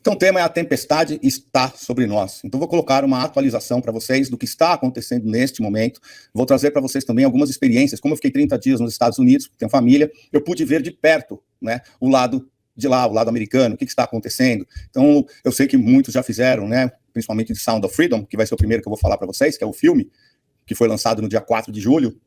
Então, o tema é: a tempestade está sobre nós. Então, vou colocar uma atualização para vocês do que está acontecendo neste momento. Vou trazer para vocês também algumas experiências. Como eu fiquei 30 dias nos Estados Unidos, tenho família, eu pude ver de perto, né, o lado de lá, o lado americano, o que está acontecendo. Então, eu sei que muitos já fizeram, né, principalmente de Sound of Freedom, que vai ser o primeiro que eu vou falar para vocês, que é o filme, que foi lançado no dia 4 de julho.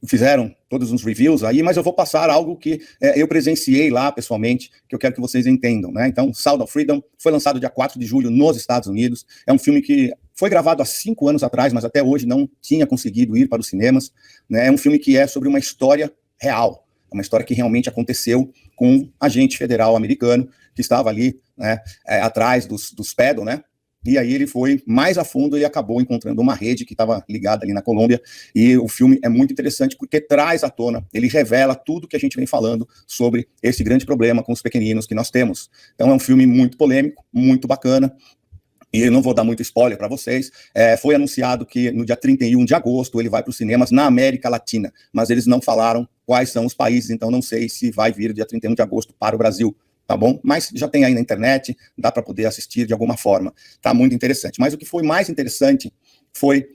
Fizeram todos os reviews aí, mas eu vou passar algo que eu presenciei lá pessoalmente, que eu quero que vocês entendam, né? Então, Sound of Freedom foi lançado dia 4 de julho nos Estados Unidos. É um filme que foi gravado há 5 anos atrás, mas até hoje não tinha conseguido ir para os cinemas, né? É um filme que é sobre uma história real, uma história que realmente aconteceu com um agente federal americano que estava ali, né, atrás dos Paddle, né? E aí ele foi mais a fundo e acabou encontrando uma rede que estava ligada ali na Colômbia. E o filme é muito interessante porque traz à tona, ele revela tudo que a gente vem falando sobre esse grande problema com os pequeninos que nós temos. Então é um filme muito polêmico, muito bacana. E eu não vou dar muito spoiler para vocês. Foi anunciado que no dia 31 de agosto ele vai para os cinemas na América Latina, mas eles não falaram quais são os países, então não sei se vai vir dia 31 de agosto para o Brasil. Tá bom? Mas já tem aí na internet, dá para poder assistir de alguma forma. Tá muito interessante. Mas o que foi mais interessante foi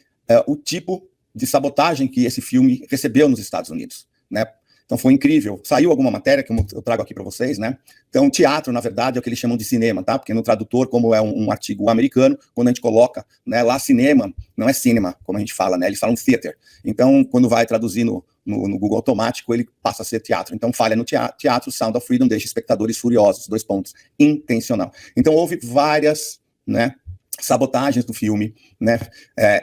o tipo de sabotagem que esse filme recebeu nos Estados Unidos, né? Então foi incrível. Saiu alguma matéria que eu trago aqui para vocês, né? Então teatro, na verdade, é o que eles chamam de cinema, tá? Porque no tradutor, como é um artigo americano, quando a gente coloca, né, lá cinema, não é cinema, como a gente fala, né? Eles falam theater. Então, quando vai traduzir no Google automático, ele passa a ser teatro. Então, falha no teatro, Sound of Freedom deixa espectadores furiosos, 2 pontos, intencional. Então, houve várias, né, sabotagens do filme, né,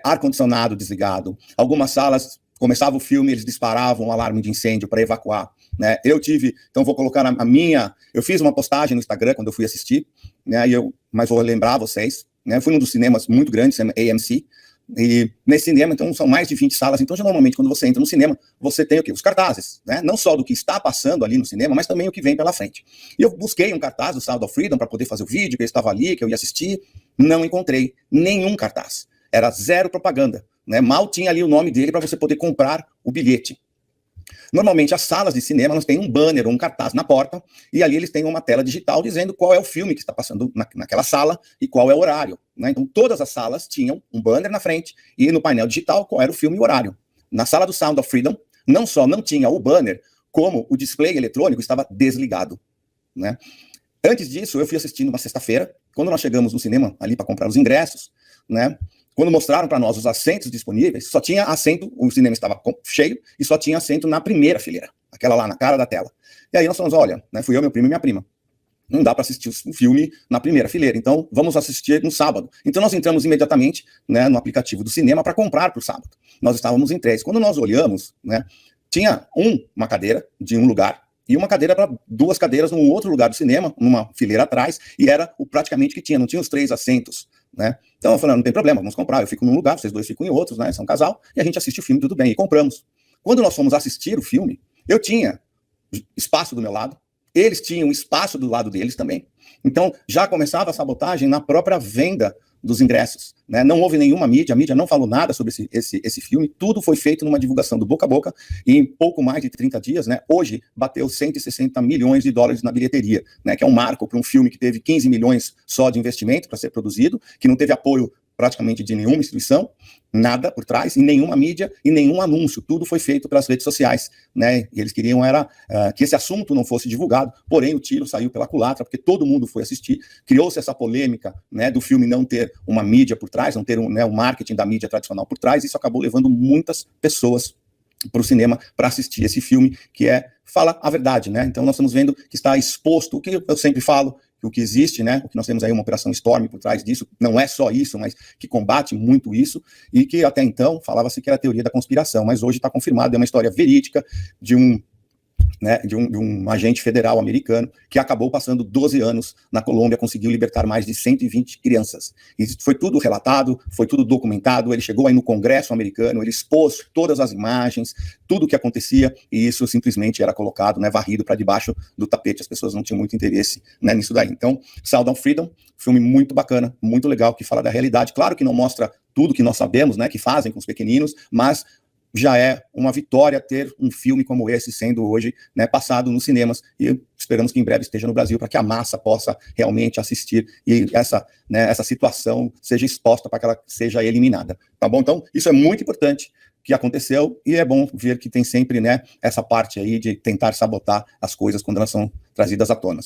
ar-condicionado desligado, algumas salas, começava o filme, eles disparavam um alarme de incêndio para evacuar, né, então vou colocar a minha, eu fiz uma postagem no Instagram quando eu fui assistir, né, mas vou lembrar vocês, né, fui num dos cinemas muito grandes, AMC, e nesse cinema, então, são mais de 20 salas. Então, normalmente, quando você entra no cinema, você tem o quê? Os cartazes, né? Não só do que está passando ali no cinema, mas também o que vem pela frente. E eu busquei um cartaz do Sound of Freedom para poder fazer o vídeo, que eu estava ali, que eu ia assistir. Não encontrei nenhum cartaz. Era zero propaganda, né? Mal tinha ali o nome dele para você poder comprar o bilhete. Normalmente, as salas de cinema, elas têm um banner, um cartaz na porta, e ali eles têm uma tela digital dizendo qual é o filme que está passando naquela sala e qual é o horário, né? Então, todas as salas tinham um banner na frente e no painel digital qual era o filme e o horário. Na sala do Sound of Freedom, não só não tinha o banner, como o display eletrônico estava desligado, né? Antes disso, eu fui assistindo uma sexta-feira, quando nós chegamos no cinema ali para comprar os ingressos, né? Quando mostraram para nós os assentos disponíveis, só tinha assento, o cinema estava cheio, e só tinha assento na primeira fileira, aquela lá na cara da tela. E aí nós falamos, olha, né, fui eu, meu primo e minha prima. Não dá para assistir o filme na primeira fileira, então vamos assistir no sábado. Então nós entramos imediatamente, né, no aplicativo do cinema para comprar para o sábado. Nós estávamos em 3. Quando nós olhamos, né, tinha uma cadeira de um lugar, e uma cadeira para 2 cadeiras num outro lugar do cinema, numa fileira atrás, e era o praticamente que tinha, não tinha os 3 assentos, né? Então eu falei, não tem problema, vamos comprar, eu fico num lugar, vocês 2 ficam em outros, né? São um casal, e a gente assiste o filme, tudo bem, e compramos. Quando nós fomos assistir o filme, eu tinha espaço do meu lado, eles tinham espaço do lado deles também. Então já começava a sabotagem na própria venda dos ingressos, né? Não houve nenhuma mídia, a mídia não falou nada sobre esse filme, tudo foi feito numa divulgação do boca a boca, e em pouco mais de 30 dias, né, hoje bateu 160 milhões de dólares na bilheteria, né, que é um marco para um filme que teve 15 milhões só de investimento para ser produzido, que não teve apoio praticamente de nenhuma instituição, nada por trás, e nenhuma mídia, e nenhum anúncio, tudo foi feito pelas redes sociais, né, e eles queriam que esse assunto não fosse divulgado, porém o tiro saiu pela culatra, porque todo mundo foi assistir, criou-se essa polêmica, né, do filme não ter uma mídia por trás, não ter um marketing da mídia tradicional por trás, e isso acabou levando muitas pessoas para o cinema para assistir esse filme, que fala a verdade, né, então nós estamos vendo que está exposto, o que eu sempre falo, o que existe, né, o que nós temos aí uma operação Storm por trás disso, não é só isso, mas que combate muito isso, e que até então falava-se que era a teoria da conspiração, mas hoje está confirmado, é uma história verídica de um agente federal americano que acabou passando 12 anos na Colômbia, conseguiu libertar mais de 120 crianças. E foi tudo relatado, foi tudo documentado, ele chegou aí no Congresso americano, ele expôs todas as imagens, tudo o que acontecia, e isso simplesmente era colocado, né, varrido para debaixo do tapete, as pessoas não tinham muito interesse, né, nisso daí. Então, Sound of Freedom, filme muito bacana, muito legal, que fala da realidade, claro que não mostra tudo que nós sabemos, né, que fazem com os pequeninos, mas já é uma vitória ter um filme como esse sendo hoje, né, passado nos cinemas, e esperamos que em breve esteja no Brasil, para que a massa possa realmente assistir e essa situação seja exposta para que ela seja eliminada, tá bom? Então, isso é muito importante que aconteceu, e é bom ver que tem sempre, né, essa parte aí de tentar sabotar as coisas quando elas são trazidas à tona.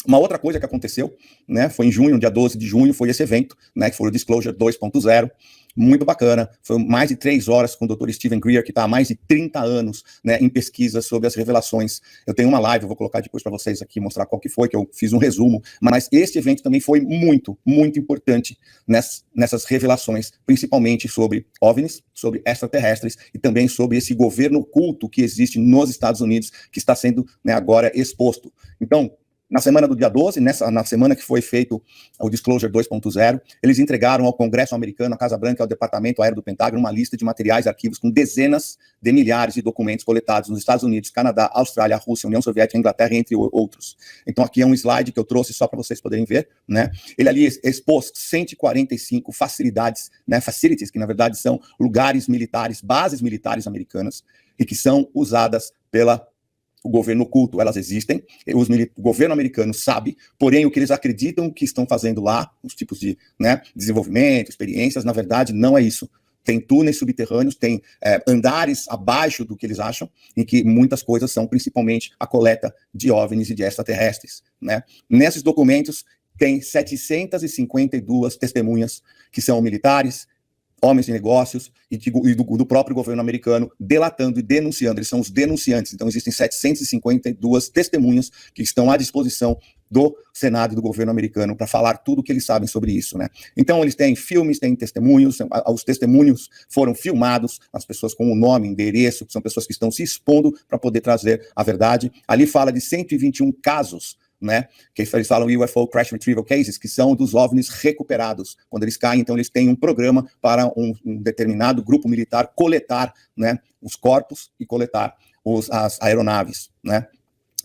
Uma outra coisa que aconteceu, né, foi em junho, dia 12 de junho, foi esse evento, né, que foi o Disclosure 2.0, muito bacana, foi mais de 3 horas com o Dr. Steven Greer, que está há mais de 30 anos, né, em pesquisa sobre as revelações. Eu tenho uma live, eu vou colocar depois para vocês aqui, mostrar qual que foi, que eu fiz um resumo, mas este evento também foi muito, muito importante nessas revelações, principalmente sobre OVNIs, sobre extraterrestres e também sobre esse governo oculto que existe nos Estados Unidos, que está sendo, né, agora exposto. Então, na semana do dia 12, na semana que foi feito o Disclosure 2.0, eles entregaram ao Congresso americano, à Casa Branca e ao Departamento Aéreo do Pentágono uma lista de materiais e arquivos com dezenas de milhares de documentos coletados nos Estados Unidos, Canadá, Austrália, Rússia, União Soviética, Inglaterra, entre outros. Então aqui é um slide que eu trouxe só para vocês poderem ver, né? Ele ali expôs 145 facilidades, né, facilities, que na verdade são lugares militares, bases militares americanas, e que são usadas pela o governo oculto. Elas existem, o governo americano sabe, porém o que eles acreditam que estão fazendo lá, os tipos de, né, desenvolvimento, experiências, na verdade não é isso. Tem túneis subterrâneos, tem andares abaixo do que eles acham, em que muitas coisas são principalmente a coleta de OVNIs e de extraterrestres, né? Nesses documentos tem 752 testemunhas que são militares, homens de negócios e do próprio governo americano delatando e denunciando. Eles são os denunciantes. Então existem 752 testemunhas que estão à disposição do Senado e do governo americano para falar tudo o que eles sabem sobre isso, né? Então eles têm filmes, têm testemunhos, os testemunhos foram filmados, as pessoas com o nome, endereço, são pessoas que estão se expondo para poder trazer a verdade. Ali fala de 121 casos, né, que eles falam UFO Crash Retrieval Cases, que são dos OVNIs recuperados. Quando eles caem, então eles têm um programa para um determinado grupo militar coletar, né, os corpos e coletar as aeronaves, né.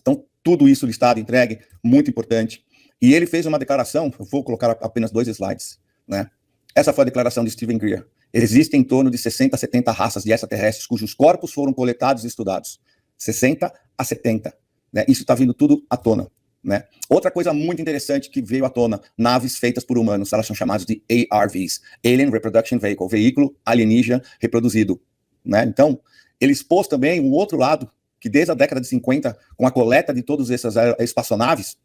Então, tudo isso listado, entregue, muito importante. E ele fez uma declaração, eu vou colocar apenas 2 slides, né. Essa foi a declaração de Steven Greer. Existem em torno de 60 a 70 raças de extraterrestres cujos corpos foram coletados e estudados. 60 a 70. Né? Isso está vindo tudo à tona. Né? Outra coisa muito interessante que veio à tona, naves feitas por humanos, elas são chamadas de ARVs, Alien Reproduction Vehicle, veículo alienígena reproduzido, né? Então, ele expôs também um outro lado, que desde a década de 50, com a coleta de todas essas espaçonaves,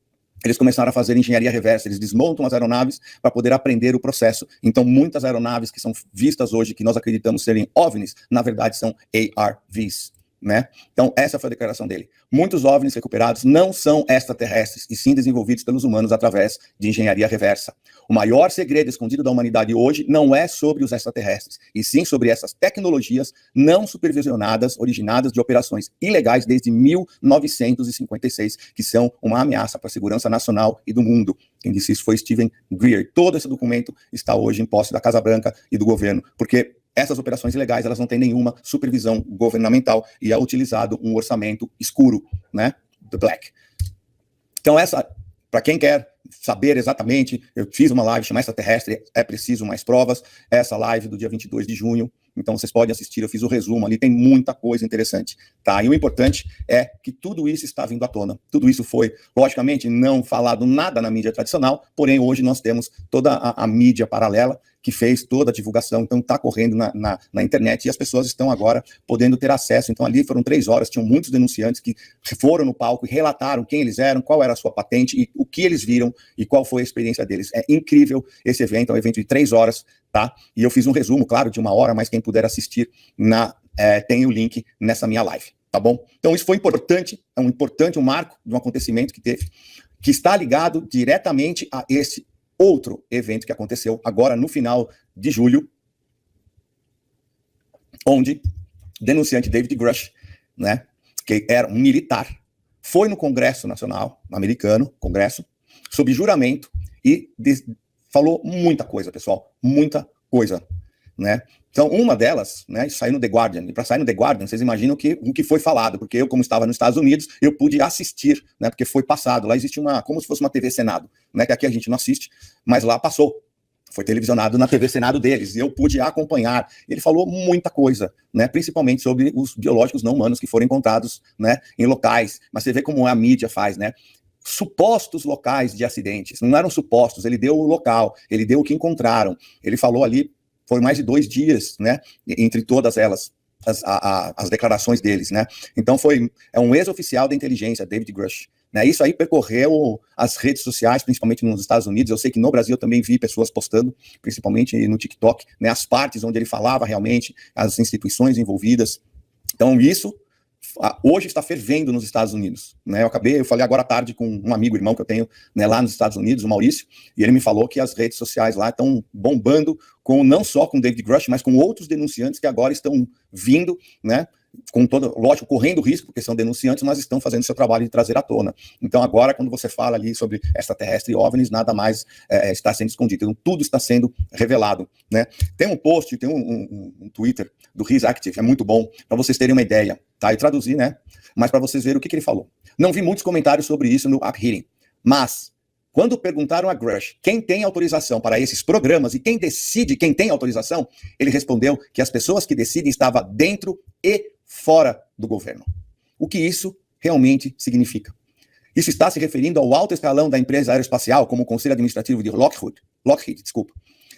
eles começaram a fazer engenharia reversa, eles desmontam as aeronaves para poder aprender o processo. Então, muitas aeronaves que são vistas hoje, que nós acreditamos serem OVNIs, na verdade são ARVs. Né? Então, essa foi a declaração dele. Muitos OVNIs recuperados não são extraterrestres, e sim desenvolvidos pelos humanos através de engenharia reversa. O maior segredo escondido da humanidade hoje não é sobre os extraterrestres, e sim sobre essas tecnologias não supervisionadas, originadas de operações ilegais desde 1956, que são uma ameaça para a segurança nacional e do mundo. Quem disse isso foi Steven Greer. Todo esse documento está hoje em posse da Casa Branca e do governo, porque essas operações ilegais, elas não têm nenhuma supervisão governamental e é utilizado um orçamento escuro, né, the black. Então essa, para quem quer saber exatamente, eu fiz uma live chamada Extraterrestre, é preciso mais provas, essa live do dia 22 de junho, então vocês podem assistir, eu fiz o resumo ali, tem muita coisa interessante, tá? E o importante é que tudo isso está vindo à tona, tudo isso foi, logicamente, não falado nada na mídia tradicional, porém hoje nós temos toda a mídia paralela, que fez toda a divulgação, então está correndo na internet, e as pessoas estão agora podendo ter acesso. Então ali foram 3 horas, tinham muitos denunciantes que foram no palco e relataram quem eles eram, qual era a sua patente, e o que eles viram, e qual foi a experiência deles. É incrível esse evento, é um evento de 3 horas, tá? E eu fiz um resumo, claro, de 1 hora, mas quem puder assistir, tem o link nessa minha live, tá bom? Então isso foi importante, um marco de um acontecimento que teve, que está ligado diretamente a esse outro evento que aconteceu agora no final de julho, onde o denunciante David Grush, né, que era um militar, foi no Congresso Nacional americano, Congresso, sob juramento, e falou muita coisa, pessoal, muita coisa, né? Então, uma delas, né, saiu no The Guardian, e para sair no The Guardian, vocês imaginam o que foi falado, porque eu, como estava nos Estados Unidos, eu pude assistir, né, porque foi passado, lá existe como se fosse uma TV Senado, né, que aqui a gente não assiste, mas lá passou, Foi televisionado na TV Senado deles, e eu pude acompanhar. Ele falou muita coisa, né, principalmente sobre os biológicos não humanos que foram encontrados, né, em locais. Mas você vê como a mídia faz, né? Supostos locais de acidentes, não eram supostos, ele deu o local, ele deu o que encontraram. Ele falou ali, foi mais de 2 dias, né, entre todas elas, as declarações deles, né? Então é um ex-oficial da inteligência, David Grush. Né, isso aí percorreu as redes sociais, principalmente nos Estados Unidos. Eu sei que no Brasil eu também vi pessoas postando, principalmente no TikTok, né, as partes onde ele falava realmente, as instituições envolvidas. Então isso hoje está fervendo nos Estados Unidos. Né? Eu falei agora à tarde com um amigo, irmão que eu tenho, né, lá nos Estados Unidos, o Maurício, e ele me falou que as redes sociais lá estão bombando, não só com David Grush, mas com outros denunciantes que agora estão vindo, né, com lógico, correndo risco, porque são denunciantes, mas estão fazendo seu trabalho de trazer à tona. Então agora, quando você fala ali sobre extraterrestre e OVNIs, nada mais está sendo escondido, então tudo está sendo revelado. Né? Tem um post, tem um Twitter do Riz Active, é muito bom, para vocês terem uma ideia, tá? Eu traduzi, né? Mas para vocês verem o que ele falou. Não vi muitos comentários sobre isso no Up Hearing, mas quando perguntaram a Grush quem tem autorização para esses programas e quem decide quem tem autorização, ele respondeu que as pessoas que decidem estavam dentro e fora do governo. O que isso realmente significa? Isso está se referindo ao alto escalão da empresa aeroespacial, como o Conselho Administrativo de Lockheed,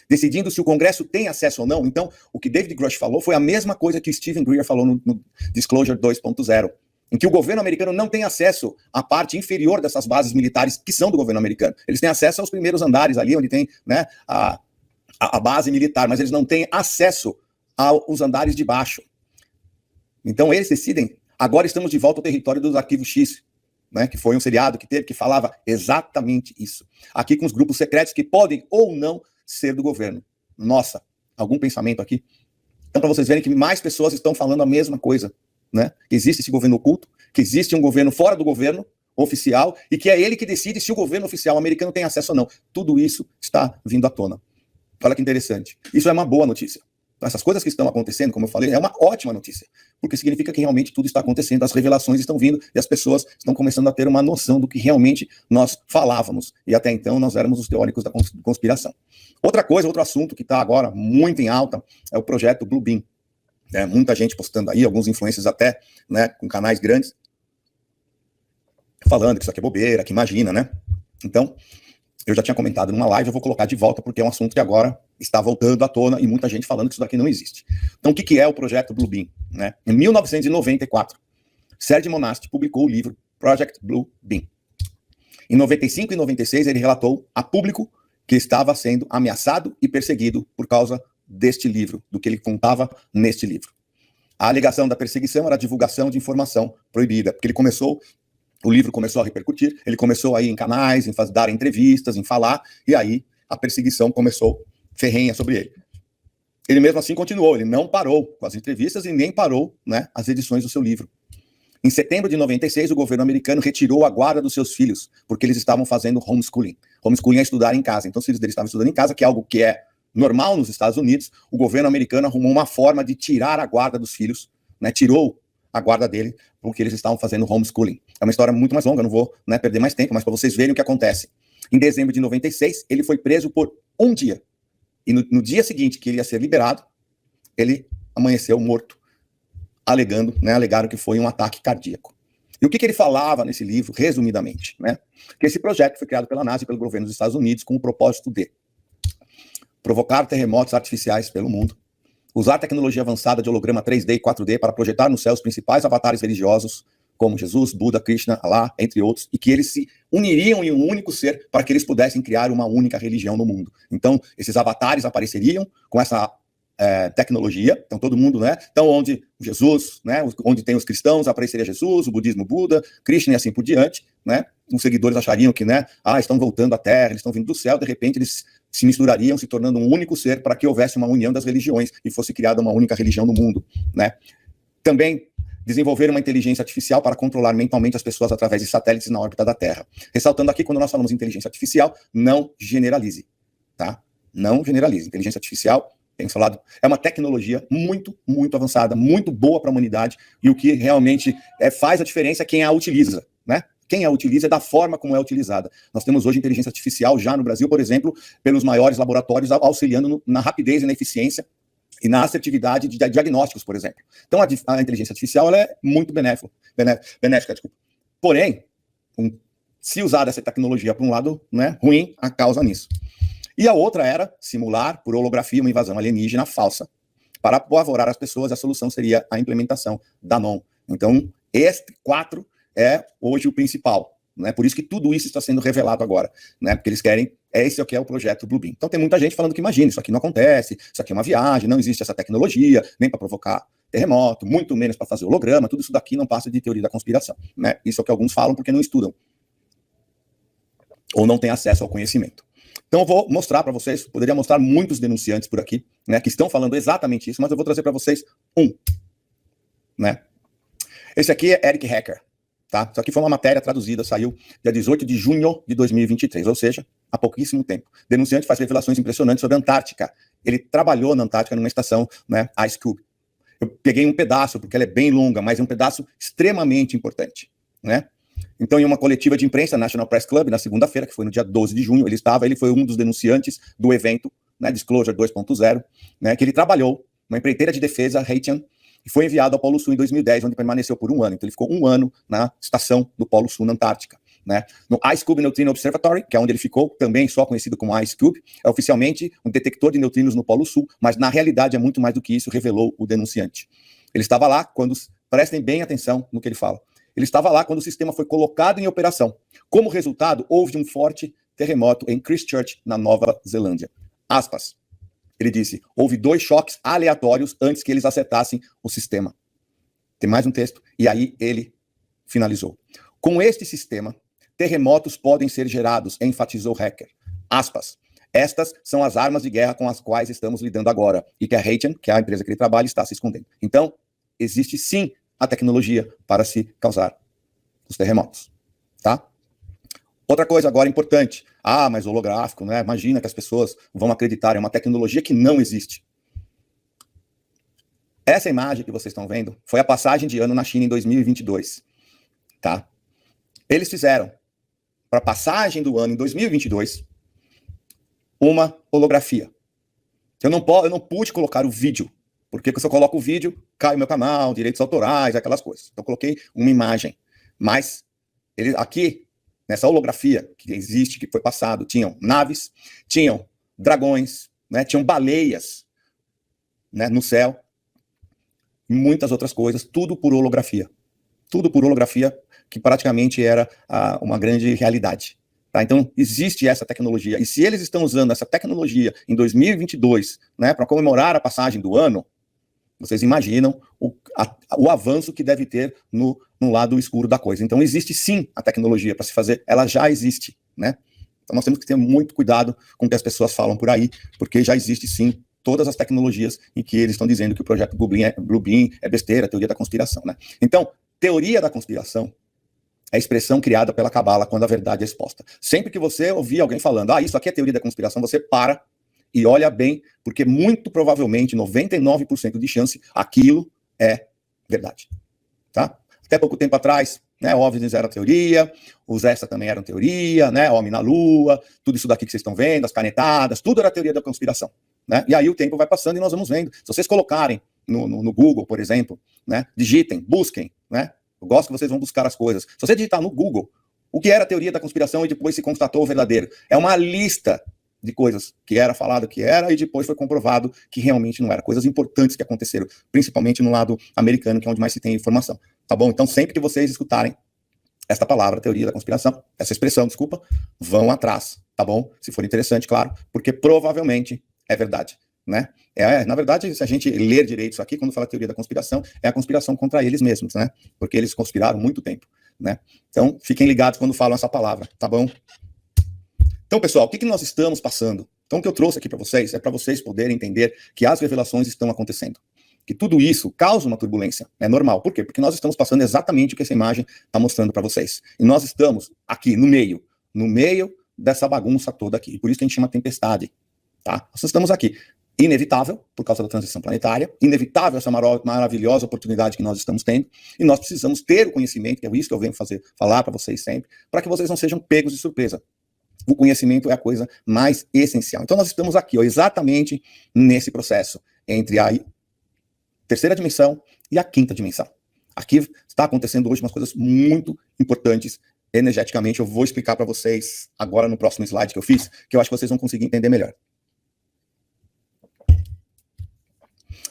decidindo se o Congresso tem acesso ou não. Então, o que David Grush falou foi a mesma coisa que Stephen Greer falou no Disclosure 2.0, em que o governo americano não tem acesso à parte inferior dessas bases militares que são do governo americano. Eles têm acesso aos primeiros andares ali, onde tem, né, a base militar, mas eles não têm acesso aos andares de baixo. Então eles decidem. Agora estamos de volta ao território dos arquivos X, né, que foi um seriado que teve, que falava exatamente isso. Aqui com os grupos secretos que podem ou não ser do governo. Nossa, algum pensamento aqui? Então, para vocês verem que mais pessoas estão falando a mesma coisa, né? Que existe esse governo oculto, que existe um governo fora do governo oficial e que é ele que decide se o governo oficial americano tem acesso ou não. Tudo isso está vindo à tona. Olha que interessante. Isso é uma boa notícia. Essas coisas que estão acontecendo, como eu falei, é uma ótima notícia, porque significa que realmente tudo está acontecendo, as revelações estão vindo e as pessoas estão começando a ter uma noção do que realmente nós falávamos, e até então nós éramos os teóricos da conspiração. Outra coisa, outro assunto que está agora muito em alta é o projeto Blue Beam. Muita gente postando aí, alguns influencers até, né, com canais grandes, falando que isso aqui é bobeira, que imagina, né? Então, eu já tinha comentado numa live, eu vou colocar de volta, porque é um assunto que agora está voltando à tona e muita gente falando que isso daqui não existe. Então, o que é o projeto Blue Beam? Né? Em 1994, Sergio Monasti publicou o livro Project Blue Beam. Em 95 e 96, ele relatou a público que estava sendo ameaçado e perseguido por causa deste livro, do que ele contava neste livro. A alegação da perseguição era a divulgação de informação proibida, porque o livro começou a repercutir, ele começou a ir em canais, dar entrevistas, em falar, e aí a perseguição começou ferrenha sobre ele. Ele mesmo assim continuou, ele não parou com as entrevistas e nem parou, né, as edições do seu livro. Em setembro de 96, o governo americano retirou a guarda dos seus filhos, porque eles estavam fazendo homeschooling. Homeschooling é estudar em casa. Então, os filhos deles estavam estudando em casa, que é algo que é normal nos Estados Unidos. O governo americano arrumou uma forma de tirar a guarda dos filhos, né, tirou a guarda dele, porque eles estavam fazendo homeschooling. É uma história muito mais longa, eu não vou, né, perder mais tempo, mas para vocês verem o que acontece. Em dezembro de 96, ele foi preso por um dia. E no dia seguinte que ele ia ser liberado, ele amanheceu morto, alegaram que foi um ataque cardíaco. E o que ele falava nesse livro, resumidamente, né? Que esse projeto foi criado pela NASA e pelo governo dos Estados Unidos com o propósito de provocar terremotos artificiais pelo mundo, usar tecnologia avançada de holograma 3D e 4D para projetar no céu os principais avatares religiosos, como Jesus, Buda, Krishna, Allah, entre outros, e que eles se uniriam em um único ser para que eles pudessem criar uma única religião no mundo. Então, esses avatares apareceriam com essa tecnologia, então todo mundo, né? Então, onde Jesus, né? Onde tem os cristãos, apareceria Jesus, o budismo, Buda, Krishna e assim por diante, né? Os seguidores achariam que, né? Estão voltando à Terra, eles estão vindo do céu, de repente eles se misturariam, se tornando um único ser para que houvesse uma união das religiões e fosse criada uma única religião no mundo, né? Também desenvolver uma inteligência artificial para controlar mentalmente as pessoas através de satélites na órbita da Terra. Ressaltando aqui, quando nós falamos em inteligência artificial, não generalize, tá? Não generalize. Inteligência artificial, tenho falado, é uma tecnologia muito, muito avançada, muito boa para a humanidade, e o que realmente faz a diferença é quem a utiliza, né? quem a utiliza, é da forma como é utilizada. Nós temos hoje inteligência artificial já no Brasil, por exemplo, pelos maiores laboratórios auxiliando na rapidez e na eficiência e na assertividade de diagnósticos, por exemplo. Então, a inteligência artificial ela é muito benéfica. Desculpa. Porém, se usar essa tecnologia para um lado, né, ruim, a causa nisso. E a outra era simular, por holografia, uma invasão alienígena falsa. Para apavorar as pessoas, a solução seria a implementação da NOM. Então, este 4 é hoje o principal. Né? Por isso que tudo isso está sendo revelado agora. Né? Porque eles querem, esse aqui é o projeto Bluebeam. Então tem muita gente falando que imagina, isso aqui não acontece, isso aqui é uma viagem, não existe essa tecnologia, nem para provocar terremoto, muito menos para fazer holograma, tudo isso daqui não passa de teoria da conspiração. Né? Isso é o que alguns falam porque não estudam. Ou não têm acesso ao conhecimento. Então eu vou mostrar para vocês, poderia mostrar muitos denunciantes por aqui, né, que estão falando exatamente isso, mas eu vou trazer para vocês né? Esse aqui é Eric Hacker. Tá? Isso aqui foi uma matéria traduzida, saiu dia 18 de junho de 2023, ou seja, há pouquíssimo tempo. Denunciante faz revelações impressionantes sobre a Antártica. Ele trabalhou na Antártica numa estação, né, Ice Cube. Eu peguei um pedaço, porque ela é bem longa, mas é um pedaço extremamente importante. Né? Então, em uma coletiva de imprensa, National Press Club, na segunda-feira, que foi no dia 12 de junho, ele foi um dos denunciantes do evento, né, Disclosure 2.0, né, que ele trabalhou, uma empreiteira de defesa, Haitian, e foi enviado ao Polo Sul em 2010, onde permaneceu por 1 ano. Então ele ficou 1 ano na estação do Polo Sul, na Antártica. Né? No Ice Cube Neutrino Observatory, que é onde ele ficou, também só conhecido como Ice Cube, é oficialmente um detector de neutrinos no Polo Sul, mas na realidade é muito mais do que isso, revelou o denunciante. Ele estava lá quando, prestem bem atenção no que ele fala, ele estava lá quando o sistema foi colocado em operação. Como resultado, houve um forte terremoto em Christchurch, na Nova Zelândia. Aspas. Ele disse, houve 2 choques aleatórios antes que eles acertassem o sistema. Tem mais um texto, e aí ele finalizou. Com este sistema, terremotos podem ser gerados, enfatizou Hacker. Aspas. Estas são as armas de guerra com as quais estamos lidando agora, e que a Haitian, que é a empresa que ele trabalha, está se escondendo. Então, existe sim a tecnologia para se causar os terremotos. Tá? Outra coisa agora importante, mas holográfico, né? Imagina que as pessoas vão acreditar em uma tecnologia que não existe. Essa imagem que vocês estão vendo foi a passagem de ano na China em 2022, tá? Eles fizeram, para a passagem do ano em 2022, uma holografia. Eu não pude colocar o vídeo, porque se eu coloco o vídeo, cai o meu canal, direitos autorais, aquelas coisas. Então eu coloquei uma imagem, mas aqui, nessa holografia que existe, que foi passado, tinham naves, tinham dragões, né, tinham baleias, né, no céu, e muitas outras coisas, tudo por holografia. Tudo por holografia, que praticamente era uma grande realidade. Tá? Então, existe essa tecnologia. E se eles estão usando essa tecnologia em 2022, né, para comemorar a passagem do ano, vocês imaginam o avanço que deve ter no lado escuro da coisa. Então, existe sim a tecnologia para se fazer, ela já existe, né? Então, nós temos que ter muito cuidado com o que as pessoas falam por aí, porque já existe sim todas as tecnologias em que eles estão dizendo que o projeto Bluebeam é besteira, teoria da conspiração, né? Então, teoria da conspiração é a expressão criada pela Cabala quando a verdade é exposta. Sempre que você ouvir alguém falando, isso aqui é teoria da conspiração, você para e olha bem, porque muito provavelmente, 99% de chance, aquilo é verdade. Tá? Até pouco tempo atrás, né, OVNIs era teoria, os ESA também eram teoria, né, Homem na Lua, tudo isso daqui que vocês estão vendo, as canetadas, tudo era teoria da conspiração. Né? E aí o tempo vai passando e nós vamos vendo. Se vocês colocarem no Google, por exemplo, né, digitem, busquem, né? Eu gosto que vocês vão buscar as coisas. Se você digitar no Google o que era teoria da conspiração e depois se constatou o verdadeiro, é uma lista de coisas que era falado que era e depois foi comprovado que realmente não era. Coisas importantes que aconteceram, principalmente no lado americano, que é onde mais se tem informação. Tá bom? Então, sempre que vocês escutarem esta palavra, teoria da conspiração, essa expressão, desculpa, vão atrás, tá bom? Se for interessante, claro, porque provavelmente é verdade, né? Na verdade, se a gente ler direito isso aqui, quando fala teoria da conspiração, é a conspiração contra eles mesmos, né? Porque eles conspiraram muito tempo, né? Então, fiquem ligados quando falam essa palavra, tá bom? Então, pessoal, o que nós estamos passando? Então, o que eu trouxe aqui para vocês é para vocês poderem entender que as revelações estão acontecendo. Que tudo isso causa uma turbulência. É normal. Por quê? Porque nós estamos passando exatamente o que essa imagem está mostrando para vocês. E nós estamos aqui no meio dessa bagunça toda aqui. E por isso que a gente chama tempestade. Tá? Nós estamos aqui. inevitável, por causa da transição planetária, inevitável essa maravilhosa oportunidade que nós estamos tendo, e nós precisamos ter o conhecimento, que é isso que eu venho falar para vocês sempre, para que vocês não sejam pegos de surpresa. O conhecimento é a coisa mais essencial. Então nós estamos aqui, ó, exatamente nesse processo, entre a terceira dimensão e a quinta dimensão. Aqui está acontecendo hoje umas coisas muito importantes energeticamente. Eu vou explicar para vocês agora no próximo slide que eu fiz, que eu acho que vocês vão conseguir entender melhor.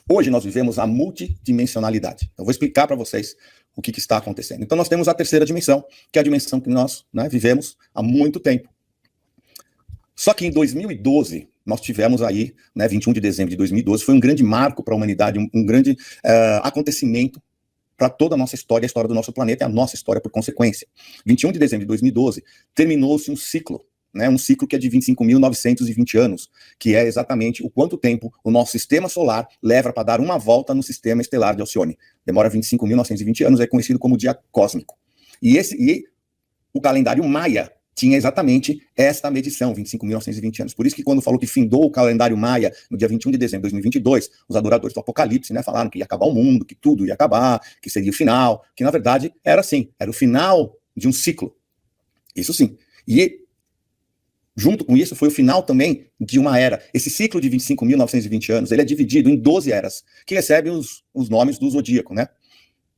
Hoje nós vivemos a multidimensionalidade. Eu vou explicar para vocês o que está acontecendo. Então nós temos a terceira dimensão, que é a dimensão que nós, né, vivemos há muito tempo. Só que em 2012, nós tivemos aí, né, 21 de dezembro de 2012, foi um grande marco para a humanidade, um grande acontecimento para toda a nossa história, a história do nosso planeta e a nossa história por consequência. 21 de dezembro de 2012, terminou-se um ciclo, né, um ciclo que é de 25.920 anos, que é exatamente o quanto tempo o nosso sistema solar leva para dar uma volta no sistema estelar de Alcione. Demora 25.920 anos, é conhecido como dia cósmico. E o calendário maia tinha exatamente esta medição, 25.920 anos. Por isso que quando falou que findou o calendário maia no dia 21 de dezembro de 2022, os adoradores do Apocalipse, né, falaram que ia acabar o mundo, que tudo ia acabar, que seria o final, que na verdade era assim, era o final de um ciclo. Isso sim. E junto com isso foi o final também de uma era. Esse ciclo de 25.920 anos, ele é dividido em 12 eras, que recebem os nomes do zodíaco, né?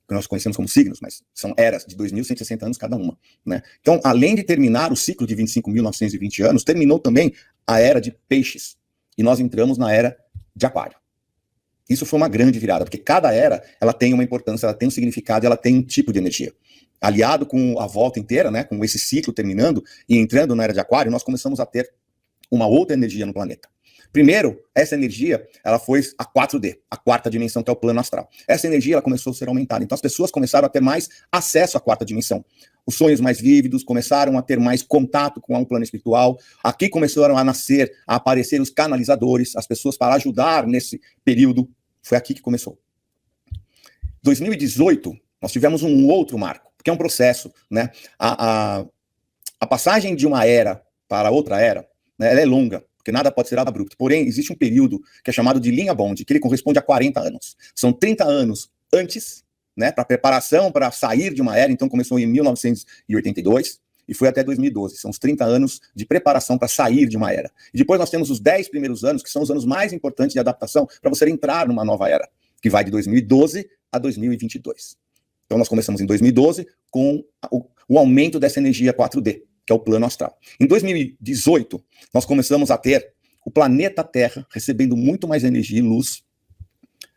Que nós conhecemos como signos, mas são eras de 2.160 anos cada uma, né? Então, além de terminar o ciclo de 25.920 anos, terminou também a era de peixes, e nós entramos na era de aquário. Isso foi uma grande virada, porque cada era, ela tem uma importância, ela tem um significado, ela tem um tipo de energia. Aliado com a volta inteira, né, com esse ciclo terminando e entrando na era de aquário, nós começamos a ter uma outra energia no planeta. Primeiro, essa energia, ela foi a 4D, a quarta dimensão, que é o plano astral. Essa energia, ela começou a ser aumentada. Então, as pessoas começaram a ter mais acesso à quarta dimensão. Os sonhos mais vívidos começaram a ter mais contato com um plano espiritual. Aqui começaram a nascer, a aparecer os canalizadores, as pessoas para ajudar nesse período. Foi aqui que começou. 2018, nós tivemos um outro marco, que é um processo, né? A passagem de uma era para outra era, né, ela é longa, porque nada pode ser abrupto. Porém, existe um período que é chamado de linha bond, que ele corresponde a 40 anos. São 30 anos antes, né, para preparação para sair de uma era. Então começou em 1982 e foi até 2012. São os 30 anos de preparação para sair de uma era. E depois nós temos os 10 primeiros anos, que são os anos mais importantes de adaptação para você entrar numa nova era, que vai de 2012 a 2022. Então nós começamos em 2012 com o aumento dessa energia 4D, que é o plano astral. Em 2018, nós começamos a ter o planeta Terra recebendo muito mais energia e luz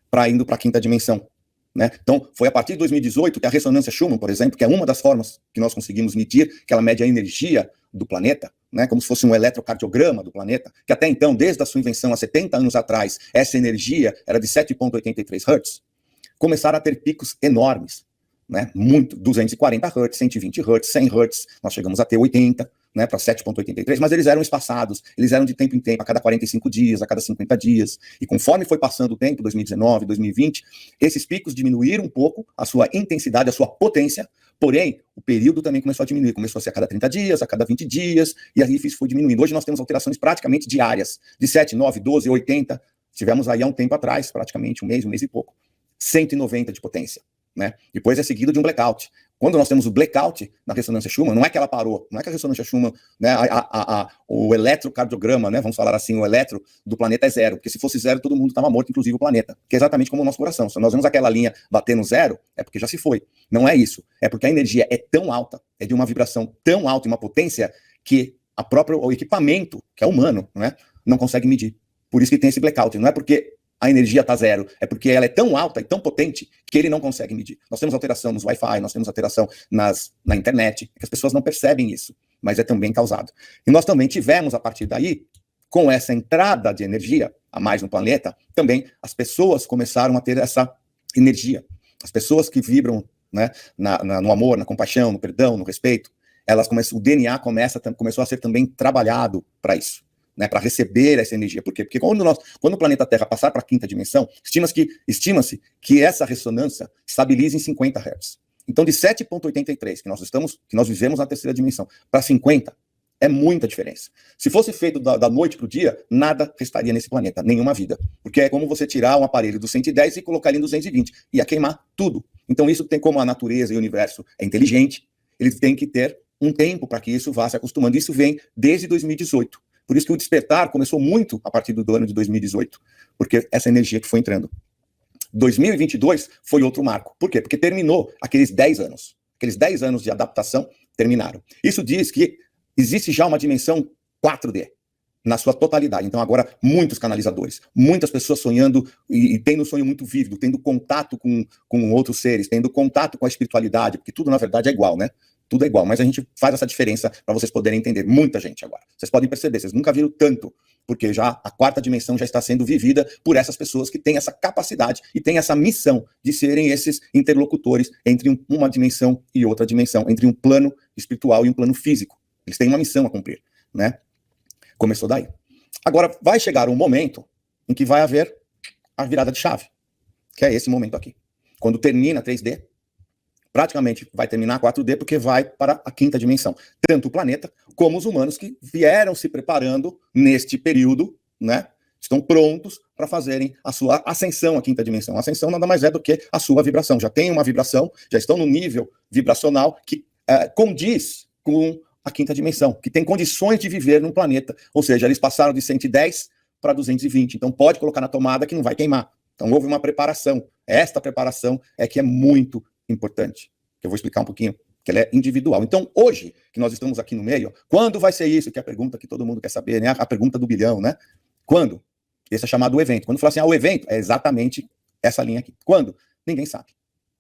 para indo para a quinta dimensão, né? Então, foi a partir de 2018 que a ressonância Schumann, por exemplo, que é uma das formas que nós conseguimos medir, que ela mede a energia do planeta, né, como se fosse um eletrocardiograma do planeta, que até então, desde a sua invenção há 70 anos atrás, essa energia era de 7,83 Hz, começaram a ter picos enormes, né, muito, 240 Hz, 120 Hz, 100 Hz, nós chegamos a ter 80, né, para 7,83, mas eles eram espaçados, eles eram de tempo em tempo, a cada 45 dias, a cada 50 dias, e conforme foi passando o tempo, 2019, 2020, esses picos diminuíram um pouco a sua intensidade, a sua potência, porém, o período também começou a diminuir, começou a ser a cada 30 dias, a cada 20 dias, e aí isso foi diminuindo. Hoje nós temos alterações praticamente diárias, de 7, 9, 12, 80, tivemos aí há um tempo atrás, praticamente um mês e pouco, 190 de potência, né? Depois é seguido de um blackout. Quando nós temos o blackout na ressonância Schumann, não é que ela parou, não é que a ressonância Schumann, né, o eletrocardiograma, né, vamos falar assim, o eletro do planeta é zero, porque se fosse zero, todo mundo estava morto, inclusive o planeta, que é exatamente como o nosso coração. Se nós vemos aquela linha bater no zero, é porque já se foi. Não é isso. É porque a energia é tão alta, é de uma vibração tão alta e uma potência que o equipamento, que é humano, né, não consegue medir. Por isso que tem esse blackout. Não é porque a energia está zero, é porque ela é tão alta e tão potente que ele não consegue medir. Nós temos alteração nos Wi-Fi, nós temos alteração na internet, que as pessoas não percebem isso, mas é também causado. E nós também tivemos, a partir daí, com essa entrada de energia a mais no planeta, também as pessoas começaram a ter essa energia. As pessoas que vibram, né, no amor, na compaixão, no perdão, no respeito, o DNA começou a ser também trabalhado para isso, né, para receber essa energia. Por quê? Porque quando o planeta Terra passar para a quinta dimensão, estima-se que essa ressonância estabilize em 50 Hz. Então, de 7,83 que nós vivemos na terceira dimensão, para 50, É muita diferença. Se fosse feito da noite para o dia, nada restaria nesse planeta, nenhuma vida. Porque é como você tirar um aparelho do 110 e colocar ele em 220. Ia queimar tudo. Então isso tem como a natureza e o universo é inteligente, eles têm que ter um tempo para que isso vá se acostumando. Isso vem desde 2018. Por isso que o despertar começou muito a partir do ano de 2018. Porque essa energia que foi entrando. 2022 foi outro marco. Por quê? Porque terminou aqueles 10 anos. Aqueles 10 anos de adaptação terminaram. Isso diz que existe já uma dimensão 4D na sua totalidade. Então agora muitos canalizadores, muitas pessoas sonhando e tendo um sonho muito vívido, tendo contato com outros seres, tendo contato com a espiritualidade, porque tudo na verdade é igual, né? Tudo é igual, mas a gente faz essa diferença para vocês poderem entender. Muita gente agora. Vocês podem perceber, vocês nunca viram tanto, porque já a 4ª dimensão já está sendo vivida por essas pessoas que têm essa capacidade e têm essa missão de serem esses interlocutores entre uma dimensão e outra dimensão, entre um plano espiritual e um plano físico. Eles têm uma missão a cumprir, né? Começou daí. Agora, vai chegar um momento em que vai haver a virada de chave, que é esse momento aqui. Quando termina 3D, praticamente vai terminar 4D, porque vai para a 5ª dimensão. Tanto o planeta, como os humanos que vieram se preparando neste período, né? Estão prontos para fazerem a sua ascensão à 5ª dimensão. A ascensão nada mais é do que a sua vibração. Já tem uma vibração, já estão no nível vibracional que condiz com a 5ª dimensão, que tem condições de viver num planeta. Ou seja, eles passaram de 110 para 220. Então pode colocar na tomada que não vai queimar. Então houve uma preparação. Esta preparação é que é muito importante, que eu vou explicar um pouquinho, que ela é individual. Então, hoje, que nós estamos aqui no meio, quando vai ser isso? Que é a pergunta que todo mundo quer saber, né? A pergunta do bilhão, né? Quando? Esse é chamado o evento. Quando fala assim, o evento é exatamente essa linha aqui. Quando? Ninguém sabe.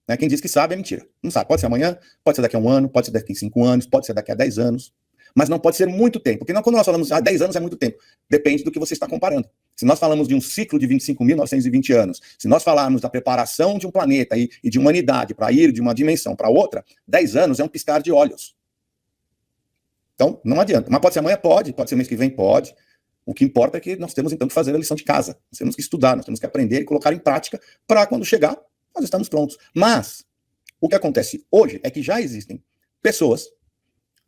Né? Quem diz que sabe é mentira. Não sabe. Pode ser amanhã, pode ser daqui a 1 ano, pode ser daqui a 5 anos, pode ser daqui a 10 anos. Mas não pode ser muito tempo. Porque quando nós falamos 10 anos é muito tempo, depende do que você está comparando. Se nós falamos de um ciclo de 25.920 anos, se nós falarmos da preparação de um planeta e de humanidade para ir de uma dimensão para outra, 10 anos é um piscar de olhos. Então, não adianta. Mas pode ser amanhã? Pode ser mês que vem? Pode. O que importa é que nós temos, então, que fazer a lição de casa. Nós temos que estudar, nós temos que aprender e colocar em prática para, quando chegar, nós estamos prontos. Mas, o que acontece hoje é que já existem pessoas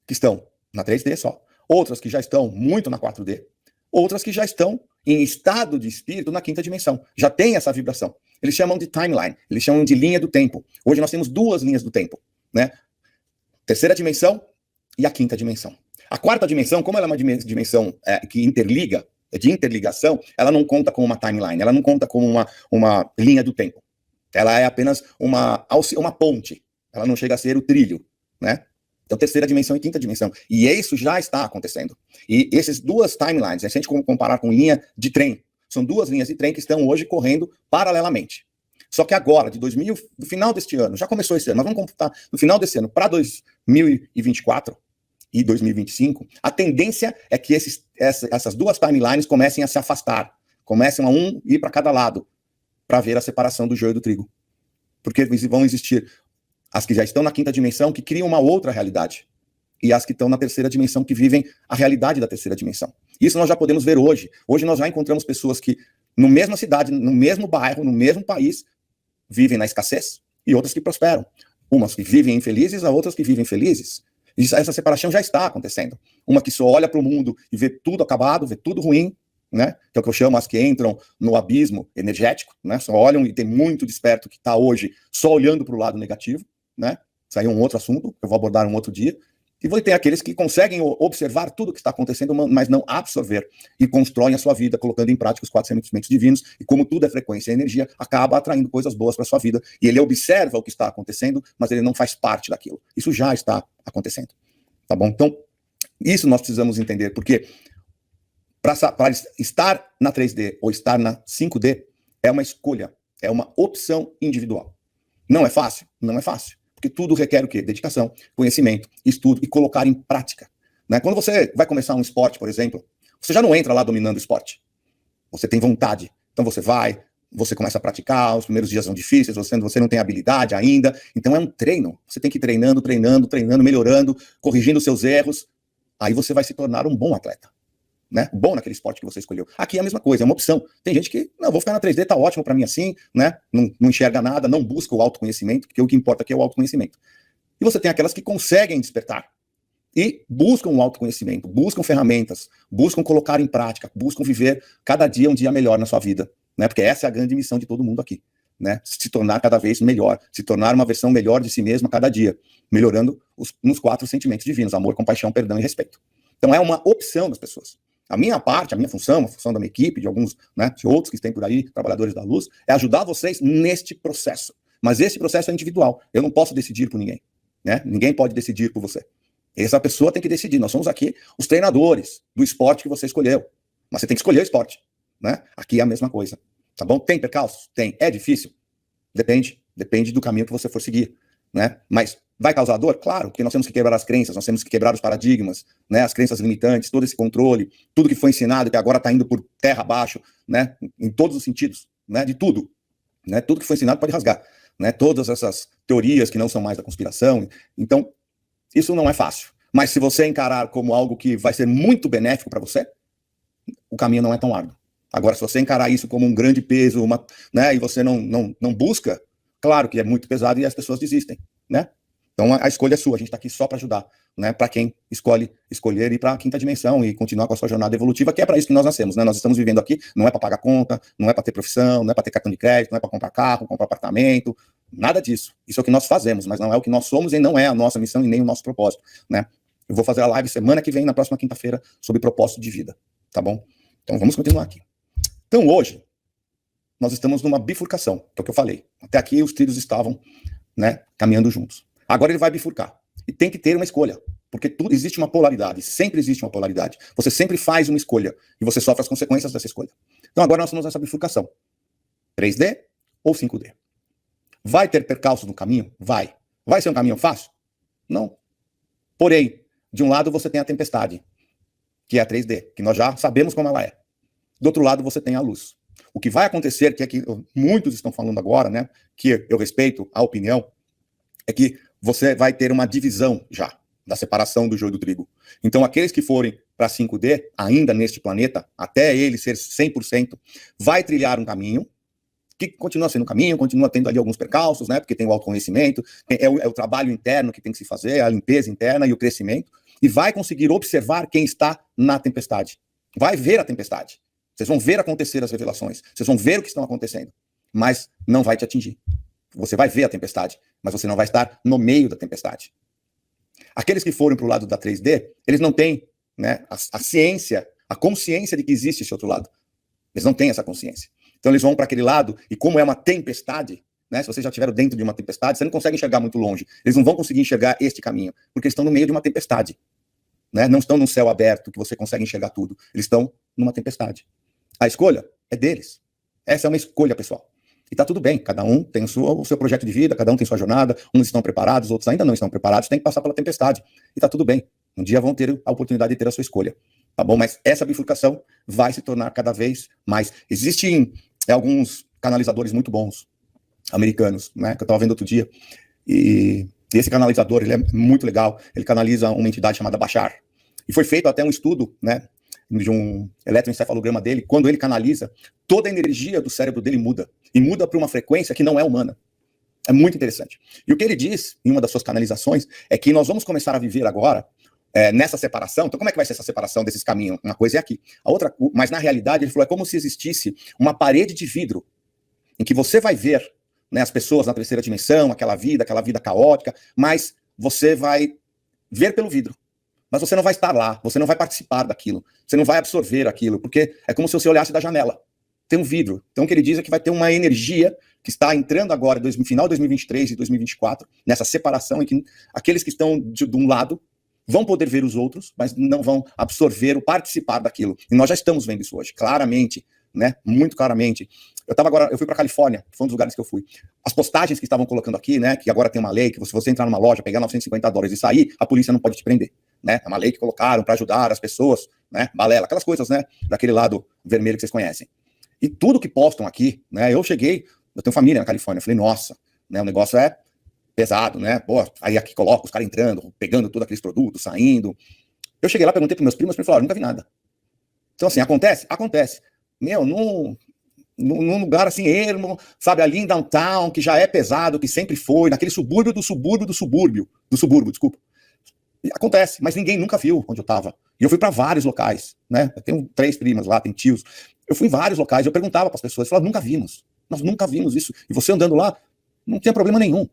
que estão na 3D só, outras que já estão muito na 4D, outras que já estão em estado de espírito na 5ª dimensão. Já tem essa vibração. Eles chamam de timeline, eles chamam de linha do tempo. Hoje nós temos 2 linhas do tempo, né? 3ª dimensão e a 5ª dimensão. A 4ª dimensão, como ela é uma dimensão que interliga, de interligação, ela não conta como uma timeline, ela não conta como uma linha do tempo. Ela é apenas uma ponte. Ela não chega a ser o trilho, né? Então, 3ª dimensão e 5ª dimensão. E isso já está acontecendo. E essas 2 timelines, se a gente comparar com linha de trem, são 2 linhas de trem que estão hoje correndo paralelamente. Só que agora, do final deste ano, já começou esse ano, nós vamos computar do final desse ano para 2024 e 2025, a tendência é que essas 2 timelines comecem a se afastar, comecem a ir para cada lado, para ver a separação do joio e do trigo. Porque vão existir as que já estão na 5ª dimensão, que criam uma outra realidade. E as que estão na 3ª dimensão, que vivem a realidade da 3ª dimensão. Isso nós já podemos ver hoje. Hoje nós já encontramos pessoas que, na mesma cidade, no mesmo bairro, no mesmo país, vivem na escassez, e outras que prosperam. Umas que vivem infelizes, outras que vivem felizes. Essa separação já está acontecendo. Uma que só olha para o mundo e vê tudo acabado, vê tudo ruim, né? Que é o que eu chamo as que entram no abismo energético, né? Só olham, e tem muito desperto que está hoje só olhando para o lado negativo, né? Isso aí é um outro assunto, eu vou abordar um outro dia. E tem aqueles que conseguem observar tudo o que está acontecendo, mas não absorver, e constroem a sua vida, colocando em prática os 4 sentimentos divinos, e como tudo é frequência e energia, acaba atraindo coisas boas para a sua vida, e ele observa o que está acontecendo, mas ele não faz parte daquilo. Isso já está acontecendo, tá bom? Então, isso nós precisamos entender, porque para estar na 3D ou estar na 5D é uma escolha, é uma opção individual. Não é fácil? Não é fácil. Porque tudo requer o quê? Dedicação, conhecimento, estudo e colocar em prática. Né? Quando você vai começar um esporte, por exemplo, você já não entra lá dominando o esporte. Você tem vontade. Então você começa a praticar, os primeiros dias são difíceis, você não tem habilidade ainda. Então é um treino. Você tem que ir treinando, melhorando, corrigindo os seus erros. Aí você vai se tornar um bom atleta. Né? Bom naquele esporte que você escolheu. Aqui é a mesma coisa, é uma opção. Tem gente que, não, vou ficar na 3D, tá ótimo para mim assim, né? Não enxerga nada, não busca o autoconhecimento, porque o que importa aqui é o autoconhecimento. E você tem aquelas que conseguem despertar. e buscam um autoconhecimento, buscam ferramentas, buscam colocar em prática, buscam viver cada dia um dia melhor na sua vida, né? Porque essa é a grande missão de todo mundo aqui, né? Se tornar cada vez melhor, se tornar uma versão melhor de si mesmo a cada dia, melhorando nos 4 sentimentos divinos: amor, compaixão, perdão e respeito. Então é uma opção das pessoas. A minha parte, a minha função, a função da minha equipe, de alguns, né, de outros que estão por aí, trabalhadores da luz, é ajudar vocês neste processo. Mas esse processo é individual. Eu não posso decidir por ninguém, né? Ninguém pode decidir por você. Essa pessoa tem que decidir. Nós somos aqui os treinadores do esporte que você escolheu. Mas você tem que escolher o esporte, né? Aqui é a mesma coisa, tá bom? Tem percalços? Tem. É difícil? Depende do caminho que você for seguir, né? Mas vai causar dor? Claro, porque nós temos que quebrar as crenças, nós temos que quebrar os paradigmas, né? As crenças limitantes, todo esse controle, tudo que foi ensinado que agora está indo por terra abaixo, né? Em todos os sentidos, né? De tudo, né? Tudo que foi ensinado pode rasgar, né? Todas essas teorias que não são mais da conspiração. Então, isso não é fácil. Mas se você encarar como algo que vai ser muito benéfico para você, o caminho não é tão árduo. Agora, se você encarar isso como um grande peso, né, e você não busca, claro que é muito pesado e as pessoas desistem, né? Então a escolha é sua, a gente está aqui só para ajudar, né? Para quem escolher ir para a quinta dimensão e continuar com a sua jornada evolutiva, que é para isso que nós nascemos, né? Nós estamos vivendo aqui, não é para pagar conta, não é para ter profissão, não é para ter cartão de crédito, não é para comprar carro, comprar apartamento, nada disso. Isso é o que nós fazemos, mas não é o que nós somos e não é a nossa missão e nem o nosso propósito, né? Eu vou fazer a live semana que vem, na próxima quinta-feira, sobre propósito de vida, tá bom? Então vamos continuar aqui. Então hoje, nós estamos numa bifurcação, que é o que eu falei. Até aqui os trilhos estavam, né, caminhando juntos. Agora ele vai bifurcar. E tem que ter uma escolha. Porque tudo existe uma polaridade. Sempre existe uma polaridade. Você sempre faz uma escolha. E você sofre as consequências dessa escolha. Então agora nós estamos nessa bifurcação. 3D ou 5D? Vai ter percalço no caminho? Vai. Vai ser um caminho fácil? Não. Porém, de um lado você tem a tempestade, que é a 3D, que nós já sabemos como ela é. Do outro lado você tem a luz. O que vai acontecer, que é que muitos estão falando agora, né, que eu respeito a opinião, é que você vai ter uma divisão já, da separação do joio do trigo. Então aqueles que forem para 5D, ainda neste planeta, até ele ser 100%, vai trilhar um caminho, que continua sendo um caminho, continua tendo ali alguns percalços, né, porque tem o autoconhecimento, é o trabalho interno que tem que se fazer, a limpeza interna e o crescimento, e vai conseguir observar quem está na tempestade. Vai ver a tempestade. Vocês vão ver acontecer as revelações. Vocês vão ver o que estão acontecendo. Mas não vai te atingir. Você vai ver a tempestade, mas você não vai estar no meio da tempestade. Aqueles que forem para o lado da 3D, eles não têm, né, a ciência, a consciência de que existe esse outro lado. Eles não têm essa consciência. Então eles vão para aquele lado, e como é uma tempestade, né, se vocês já estiveram dentro de uma tempestade, você não consegue enxergar muito longe. Eles não vão conseguir enxergar este caminho, porque eles estão no meio de uma tempestade. Né? Não estão num céu aberto que você consegue enxergar tudo. Eles estão numa tempestade. A escolha é deles. Essa é uma escolha, pessoal. E tá tudo bem, cada um tem o seu projeto de vida, cada um tem sua jornada, uns estão preparados, outros ainda não estão preparados, tem que passar pela tempestade. E tá tudo bem. Um dia vão ter a oportunidade de ter a sua escolha. Tá bom? Mas essa bifurcação vai se tornar cada vez mais. Existem alguns canalizadores muito bons, americanos, né? Que eu estava vendo outro dia. E esse canalizador, ele é muito legal. Ele canaliza uma entidade chamada Bashar. E foi feito até um estudo, né, de um eletroencefalograma dele. Quando ele canaliza, toda a energia do cérebro dele muda. E muda para uma frequência que não é humana. É muito interessante. E o que ele diz, em uma das suas canalizações, é que nós vamos começar a viver agora nessa separação. Então, como é que vai ser essa separação desses caminhos? Uma coisa é aqui. A outra, mas na realidade, ele falou, é como se existisse uma parede de vidro em que você vai ver, né, as pessoas na terceira dimensão, aquela vida caótica, mas você vai ver pelo vidro. Mas você não vai estar lá, você não vai participar daquilo, você não vai absorver aquilo, porque é como se você olhasse da janela. Tem um vidro. Então o que ele diz é que vai ter uma energia que está entrando agora, no final de 2023 e 2024, nessa separação em que aqueles que estão de um lado vão poder ver os outros, mas não vão absorver ou participar daquilo. E nós já estamos vendo isso hoje, claramente, né? Muito claramente. Eu fui para Califórnia, foi um dos lugares que eu fui. As postagens que estavam colocando aqui, né? Que agora tem uma lei que se você entrar numa loja, pegar $950 e sair, a polícia não pode te prender, né? É uma lei que colocaram para ajudar as pessoas, né? Balela, aquelas coisas, né? Daquele lado vermelho que vocês conhecem. E tudo que postam aqui, né? Eu tenho família na Califórnia, eu falei, nossa, né? O negócio é pesado, né? Pô, aí aqui coloca os caras entrando, pegando todos aqueles produtos, saindo. Eu cheguei lá, perguntei para meus primos falaram, nunca vi nada. Então, assim, acontece? Acontece. Meu, num lugar assim, ermo, sabe, ali em downtown, que já é pesado, que sempre foi, naquele subúrbio do subúrbio, desculpa. Acontece, mas ninguém nunca viu onde eu estava. E eu fui para vários locais, né? Eu tenho 3 primas lá, tem tios. Eu fui em vários locais, eu perguntava para as pessoas, falava, nunca vimos. Nós nunca vimos isso. E você andando lá, não tinha problema nenhum.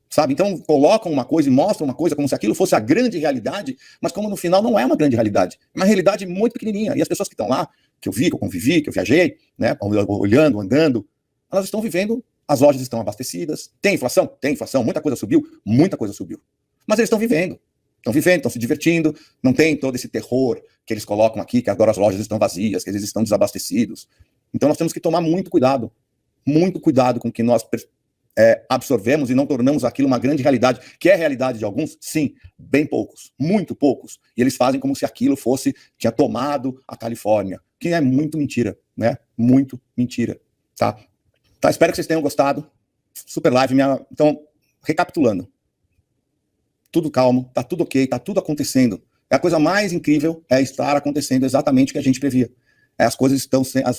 Sabe? Então colocam uma coisa e mostram uma coisa como se aquilo fosse a grande realidade, mas como no final não é uma grande realidade. É uma realidade muito pequenininha. E as pessoas que estão lá, que eu vi, que eu convivi, que eu viajei, né, olhando, andando, elas estão vivendo, as lojas estão abastecidas. Tem inflação? Tem inflação. Muita coisa subiu? Muita coisa subiu. Mas eles estão vivendo, estão se divertindo, não tem todo esse terror que eles colocam aqui, que agora as lojas estão vazias, que eles estão desabastecidos. Então nós temos que tomar muito cuidado com o que nós absorvemos e não tornamos aquilo uma grande realidade, que é a realidade de alguns, sim, bem poucos, muito poucos, e eles fazem como se aquilo tinha tomado a Califórnia, que é muito mentira, né, muito mentira, tá, espero que vocês tenham gostado, super live, então, recapitulando, tudo calmo, tá tudo ok, tá tudo acontecendo, a coisa mais incrível é estar acontecendo exatamente o que a gente previa, as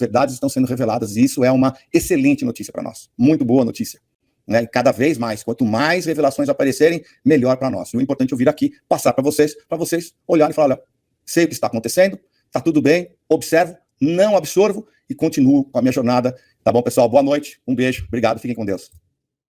verdades estão sendo reveladas, e isso é uma excelente notícia para nós, muito boa notícia. Né? Cada vez mais, quanto mais revelações aparecerem, melhor para nós. E o importante é eu vir aqui, passar para vocês olharem e falar, olha, sei o que está acontecendo, está tudo bem, observo, não absorvo e continuo com a minha jornada. Tá bom, pessoal? Boa noite, um beijo, obrigado, fiquem com Deus.